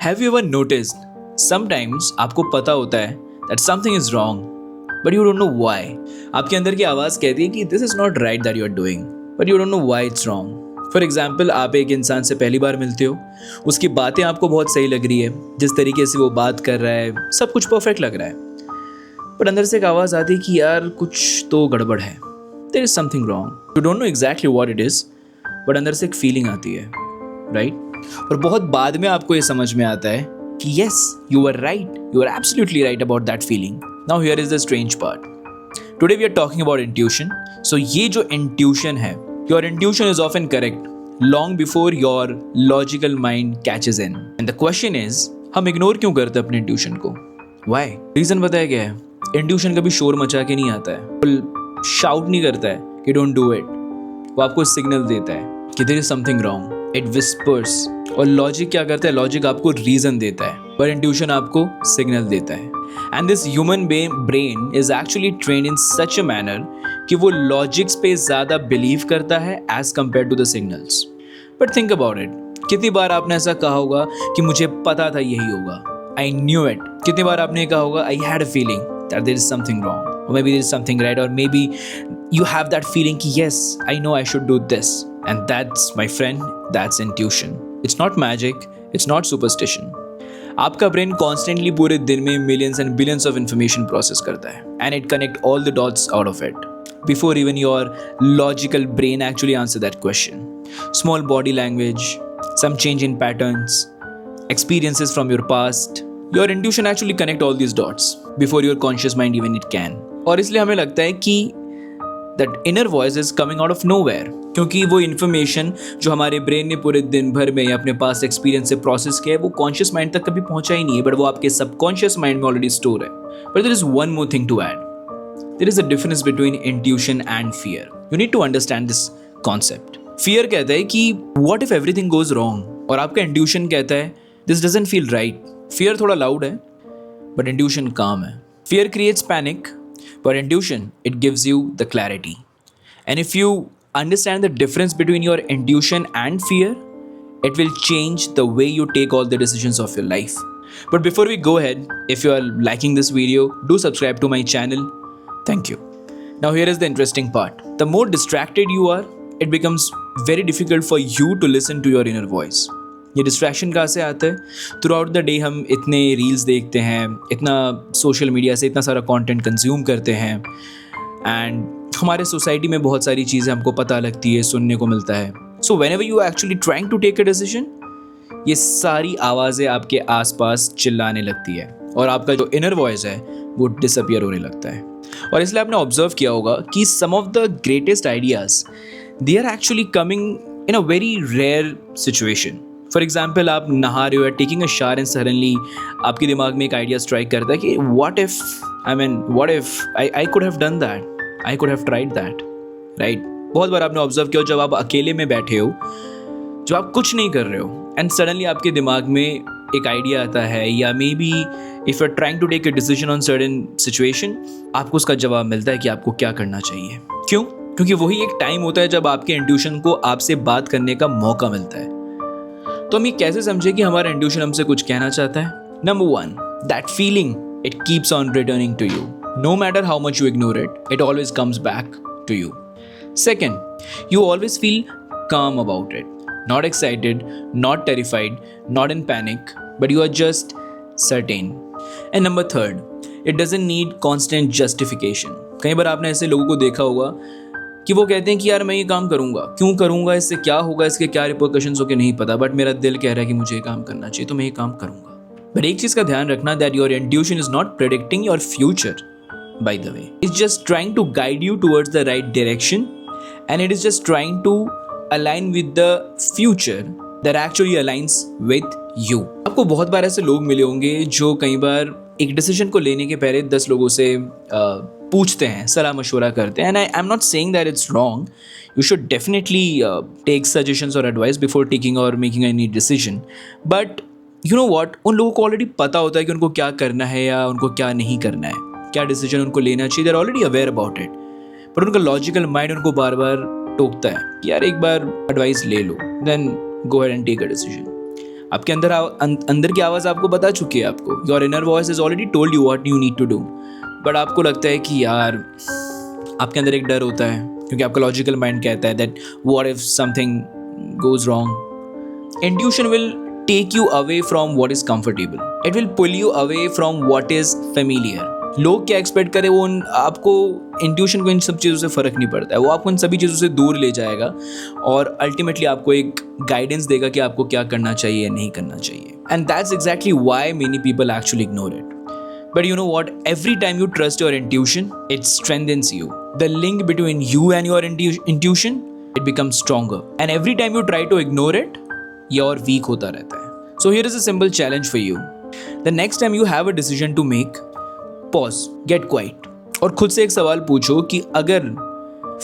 Have you ever noticed sometimes आपको पता होता है that something is wrong but you don't know why. आपके अंदर की आवाज़ कहती है कि this is not right that you are doing but you don't know why it's wrong. For example, आप एक इंसान से पहली बार मिलते हो, उसकी बातें आपको बहुत सही लग रही है, जिस तरीके से वो बात कर रहा है सब कुछ परफेक्ट लग रहा है, बट अंदर से एक आवाज़ आती है कि यार कुछ तो गड़बड़ है, there is something wrong. You don't know exactly what it is, but अंदर से एक फीलिंग आती है, राइट? और बहुत बाद में आपको ये समझ में आता है कि yes, you are right, you are absolutely right about that feeling. Now here is the strange part. Today we are talking about intuition. So ये जो इंट्यूशन है, your intuition is often correct long before your logical mind catches in. And the question is, हम ignore क्यों करते हैं अपने intuition को? Why? Reason बताया गया है. इंट्यूशन कभी शोर मचा के नहीं आता है, शाउट नहीं करता है कि डोंट डू इट. वो आपको सिग्नल देता है कि there is something wrong. It whispers. और लॉजिक क्या करता है? लॉजिक आपको रीज़न देता है, पर इंट्यूशन आपको सिग्नल देता है. And this human brain is actually trained in such a manner कि वो लॉजिक्स पे ज़्यादा बिलीव करता है as compare to the signals. But think about it. कितनी बार आपने ऐसा कहा होगा कि मुझे पता था यही होगा, आई न्यू इट. कितनी बार आपने कहा होगा I had a feeling that there is something wrong, or maybe there is something right, or maybe you have that feeling ki yes, I know I should do this. And that's, my friend, that's intuition. It's not magic, it's not superstition. आपका brain constantly पूरे दिन में millions and billions of information process करता है, and it connect all the dots out of it before even your logical brain actually answer that question. Small body language, some change in patterns, experiences from your past, your intuition actually connect all these dots before your conscious mind even it can. और इसलिए हमें लगता है कि that inner voice is coming out of nowhere, क्योंकि वो information जो हमारे ब्रेन ने पूरे दिन भर में अपने पास एक्सपीरियंस से प्रोसेस किया है वो कॉन्शियस माइंड तक कभी पहुंचा ही नहीं है, बट वो आपके सबकॉन्शियस माइंड में ऑलरेडी स्टोर है. But there is one more thing to add. There is a difference between intuition and fear. You need to understand this concept. Fear कहता है कि what if everything goes wrong, और आपका intuition कहता है this doesn't feel right. Fear थोड़ा loud है, but intuition calm है. Fear creates panic, but intuition, it gives you the clarity. And if you understand the difference between your intuition and fear, it will change the way you take all the decisions of your life. But before we go ahead, if you are liking this video, do subscribe to my channel. Thank you. Now here is the interesting part. The more distracted you are, it becomes very difficult for you to listen to your inner voice. ये distraction कहाँ से आता है? Through out the day हम इतने reels देखते हैं, इतना सोशल मीडिया से इतना सारा कंटेंट कंज्यूम करते हैं, एंड हमारे सोसाइटी में बहुत सारी चीज़ें हमको पता लगती है, सुनने को मिलता है. So whenever you actually trying to take a decision, ये सारी आवाज़ें आपके आसपास चिल्लाने लगती है और आपका जो इनर वॉइस है वो डिसअपियर होने लगता है. और इसलिए आपने ऑब्जर्व किया होगा कि some of the greatest ideas they are actually coming in a very rare situation. For example, आप नहा रहे हो या taking a shower and suddenly आपके दिमाग में एक आइडिया स्ट्राइक करता है कि what if I could have done that, I could have tried that, right? बहुत बार आपने ऑब्जर्व किया हो, जब आप अकेले में बैठे हो, जब आप कुछ नहीं कर रहे हो, एंड सडनली आपके दिमाग में एक आइडिया आता है, या maybe if you are trying to take a decision on certain situation, आपको उसका जवाब मिलता है कि आपको क्या करना चाहिए. क्यों? क्योंकि वही एक टाइम होता है जब आपके इंट्यूशन को आपसे बात करने का मौका मिलता है. तो हम ये कैसे समझे कि हमारा इंट्यूशन हमसे कुछ कहना चाहता है? Number 1, that feeling, it keeps on returning to you. No matter how much you ignore it, it always comes back to you. Second, you always feel calm about it, not excited, not terrified, not in panic, but you are just certain. And number 3, it doesn't need constant justification. कई बार आपने ऐसे लोगों को देखा होगा कि वो कहते हैं कि यार मैं ये काम करूँगा, क्यों करूँगा, इससे क्या होगा, इसके क्या रिपरकशंस होंगे नहीं पता, बट मेरा दिल कह रहा है कि मुझे ये काम करना चाहिए, तो मैं ये काम करूँगा. बट एक चीज़ का ध्यान रखना, that your intuition is not predicting your future, by the way. It's just trying to guide you towards the right direction, and it is just trying to align with the future that actually aligns with you. आपको बहुत बार ऐसे लोग मिले होंगे जो कई बार एक decision को लेने के पहले 10 लोगों से पूछते हैं, सलाह मशवरा करते हैं. And I am not saying that it's wrong. You should definitely take suggestions और एडवाइस बिफोर टेकिंग और making any decision. But you know what, उन लोगों को ऑलरेडी पता होता है कि उनको क्या करना है या उनको क्या नहीं करना है, क्या डिसीजन उनको लेना चाहिए. They are already aware about it, पर उनका लॉजिकल माइंड उनको बार बार टोकता है कि यार एक बार एडवाइस ले लो, then go ahead and take a decision. आपके अंदर की आवाज़ आपको बता चुकी है आपको, your inner voice is already told you what you need to do, but आपको लगता है कि यार, आपके अंदर एक डर होता है क्योंकि आपका लॉजिकल माइंड कहता है that what if something goes wrong. Intuition will take you away from what is comfortable, it will pull you away from what is familiar. लोग क्या एक्सपेक्ट करें, वो आपको, इंट्यूशन को इन सब चीज़ों से फ़र्क नहीं पड़ता है, वो आपको इन सभी चीज़ों से दूर ले जाएगा और अल्टीमेटली आपको एक गाइडेंस देगा कि आपको क्या करना चाहिए, नहीं करना चाहिए। And that's exactly why many people actually ignore it. But you know what? Every time you trust your intuition, it strengthens you. The link between you and your intuition, it becomes stronger. And every time you try to ignore it, your weak होता रहता है. So here is a simple challenge for you. The next time you have a decision to make, pause, get quiet. और खुद से एक सवाल पूछो कि अगर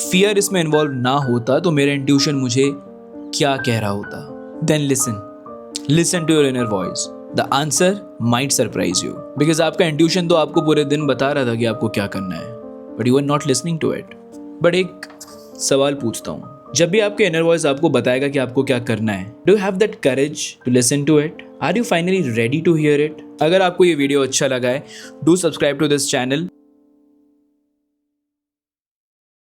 fear इसमें इन्वॉल्व ना होता तो मेरा intuition मुझे क्या कह रहा होता? Then listen to your inner voice. The answer might surprise you. Because आपका intuition तो आपको पूरे दिन बता रहा था कि आपको क्या करना है, but you are not listening to it. But एक सवाल पूछता हूँ, जब भी आपके inner voice आपको बताएगा कि आपको क्या करना है, do you have that courage to listen to it? Are you finally ready to hear it? अगर आपको ये वीडियो अच्छा लगा है, do subscribe to this channel.